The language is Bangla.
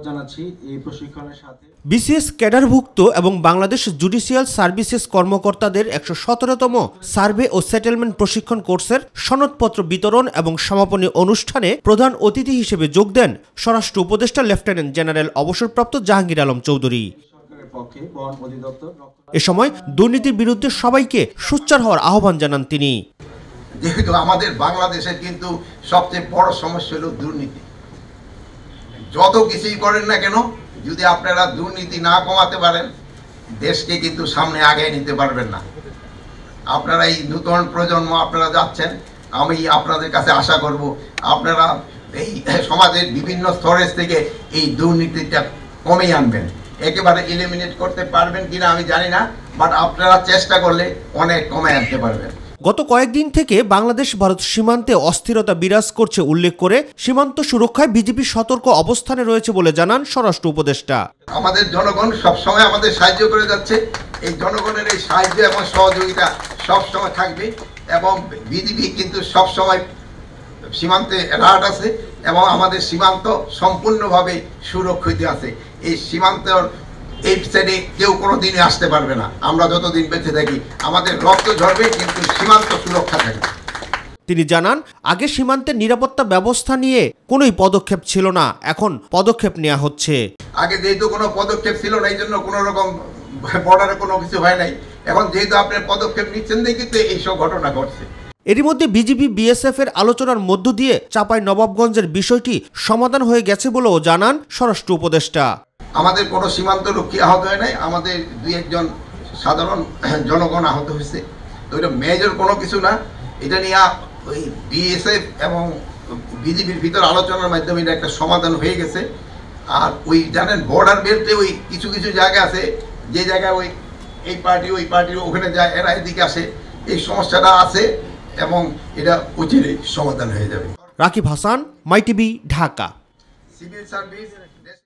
জানাচ্ছি এই প্রশিক্ষণের সাথে। বিসিএস ক্যাডারভুক্ত এবং বাংলাদেশ জুডিশিয়াল সার্ভিসেস কর্মকর্তাদের ১১৭তম সার্ভে ও সেটেলমেন্ট প্রশিক্ষণ কোর্সের সনদপত্র বিতরণ এবং সমাপনী অনুষ্ঠানে প্রধান অতিথি হিসেবে যোগ দেন স্বরাষ্ট্র উপদেষ্টা লেফটেন্যান্ট জেনারেল অবসরপ্রাপ্ত জাহাঙ্গীর আলম চৌধুরী। এ সময় দুর্নীতির বিরুদ্ধে সবাইকে সোচ্চার হওয়ার আহ্বান জানান তিনি। যেহেতু আমাদের বাংলাদেশের কিন্তু সবচেয়ে বড় সমস্যা হলো দুর্নীতি। যত কিছুই করেন না কেন, যদি আপনারা দুর্নীতি না কমাতে পারেন, দেশকে কিন্তু সামনে আগায় নিতে পারবেন না। আপনারা এই নতুন প্রজন্ম আপনারা যাচ্ছেন, আমি আপনাদের কাছে আশা করব আপনারা এই সমাজের বিভিন্ন স্তরের থেকে এই দুর্নীতিটা কমিয়ে আনবেন। একেবারে এলিমিনেট করতে পারবেন কিনা আমি জানি না, বাট আপনারা চেষ্টা করলে অনেক কমে আনতে পারবেন। গত কয়েকদিন থেকে বাংলাদেশ ভারত সীমান্তে অস্থিরতা বিরাজ করছে উল্লেখ করে সীমান্ত সুরক্ষায় বিজেপি সতর্ক অবস্থানে রয়েছে বলে জানান স্বরাষ্ট্র উপদেষ্টা। আমাদের জনগণ সবসময় আমাদের সাহায্য করে যাচ্ছে, এই জনগণের এই সাহায্য এবং সহযোগিতা সবসময় থাকবে এবং বিজেপি কিন্তু সবসময় সীমান্তে রাট আছে এবং আমাদের সীমান্ত সম্পূর্ণভাবে সুরক্ষিত আছে। এই সীমান্তর এই সাইডে কেউ কোনো দিনে আসতে পারবে না। আমরা যতদিন বেঁচে থাকি আমাদের রক্ত ঝরবে, কিন্তু সীমান্ত সুরক্ষা থাকবে। তিনি জানান, আগে সীমান্তের নিরাপত্তা ব্যবস্থা নিয়ে কোনোই পদক্ষেপ ছিল না, এখন পদক্ষেপ নেওয়া হচ্ছে। আগে যেহেতু কোনো পদক্ষেপ ছিল না, এই জন্য কোনো রকম বর্ডারে কোনো কিছু হয় নাই। এখন যেহেতু আপনি পদক্ষেপ নিচ্ছেন দেখি তো এইসব ঘটনা ঘটছে। এরই মধ্যে বিজেপি বিএসএফ এর আলোচনার মধ্য দিয়ে চাঁপাইনবাবগঞ্জের বিষয়টি সমাধান হয়ে গেছে বলেও জানান স্বরাষ্ট্র উপদেষ্টা। আমাদের কোনো সীমান্ত রক্ষী আহত হয় নাই, আমাদের দুই একজন সাধারণ জনগণ আহত হয়েছে। তো এটা মেজর কোনো কিছু না। এটা নিয়ে ওই বিএসএফ এবং বিজেপির ভিতর আলোচনার মাধ্যমে এটা একটা সমাধান হয়ে গেছে। আর ওই জানেন বর্ডার বেল্টে ওই কিছু কিছু জায়গা আছে, যে জায়গায় ওই এই পার্টি ওই পার্টি ওখানে যায়, এরা এদিকে আসে, এই সমস্যাটা আছে এবং এটা অচিরেই সমাধান হয়ে যাবে। Rakib Hasan, my TV, Dhaka. Civil service